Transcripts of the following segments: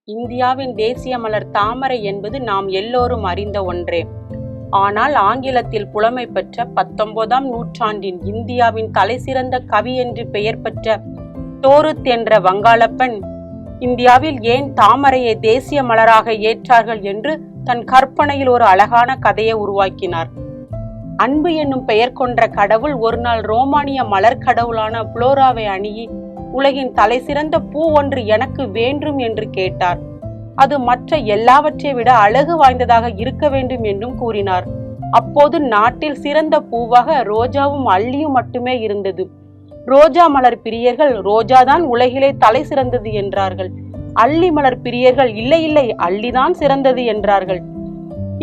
இந்தியாவின் தேசிய மலர் தாமரை என்பது நாம் எல்லோரும் அறிந்த ஒன்றே. ஆனால் ஆங்கிலத்தில் புலமை பெற்ற 19ஆம் நூற்றாண்டின் இந்தியாவின் தலைசிறந்த கவி என்று பெயர் பெற்ற தோருத் என்ற வங்காளப்பெண் இந்தியாவில் ஏன் தாமரையை தேசிய மலராக ஏற்றார்கள் என்று தன் கற்பனையில் ஒரு அழகான கதையை உருவாக்கினார். அன்பு என்னும் பெயர் கொண்ட கடவுள் ஒரு நாள் ரோமானிய மலர் கடவுளான புளோராவை அணுகி உலகின் தலைசிறந்த பூ ஒன்று எனக்கு வேண்டும் என்று கேட்டார். அது மற்ற எல்லாவற்றை விட அழகு வாய்ந்ததாக இருக்க வேண்டும் என்றும் கூறினார். அப்போது நாட்டில் சிறந்த பூவாக ரோஜாவும் அல்லியும் மட்டுமே இருந்தது. ரோஜா மலர் பிரியர்கள் ரோஜாதான் உலகிலே தலை சிறந்தது என்றார்கள். அல்லி மலர் பிரியர்கள் இல்லை இல்லை அல்லிதான் சிறந்தது என்றார்கள்.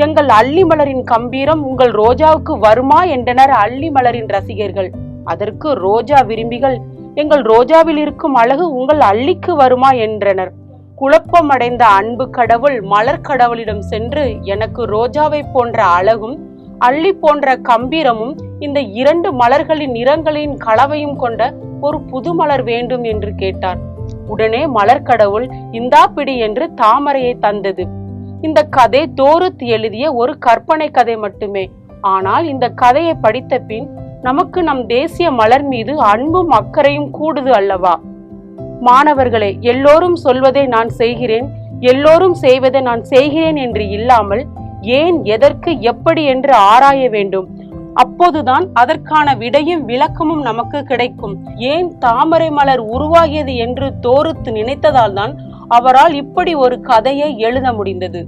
எங்கள் அல்லி மலரின் கம்பீரம் உங்கள் ரோஜாவுக்கு வருமா என்றனர் அல்லி மலரின் ரசிகர்கள். அதற்கு ரோஜா விரும்பிகள் எங்கள் ரோஜாவில் இருக்கும் அழகு உங்கள் அல்லிக்கு வருமா என்றனர். குழப்பமடைந்த அன்பு கடவுள் மலர் கடவுளிடம் சென்று எனக்கு ரோஜாவை போன்ற அழகும் அல்லி போன்ற கம்பீரமும் இந்த இரண்டு மலர்களின் நிறங்களின் கலவையும் கொண்ட ஒரு புது மலர் வேண்டும் என்று கேட்டார். உடனே மலர் கடவுள் இந்தா பிடி என்று தாமரையை தந்தது. இந்த கதை தோருத் எழுதிய ஒரு கற்பனை கதை மட்டுமே. ஆனால் இந்த கதையை படித்த பின் நமக்கு நம் தேசிய மலர் மீது அன்பும் அக்கறையும் கூடுது அல்லவா? மாணவர்களே, எல்லோரும் சொல்வதை நான் செய்கிறேன், எல்லோரும் செய்வதை நான் செய்கிறேன் என்று இல்லாமல் ஏன், எதற்கு, எப்படி என்று ஆராய வேண்டும். அப்போதுதான் அதற்கான விடையும் விளக்கமும் நமக்கு கிடைக்கும். ஏன் தாமரை மலர் உருவாகியது என்று தோருத் நினைத்ததால் தான் அவரால் இப்படி ஒரு கதையை எழுத முடிந்தது.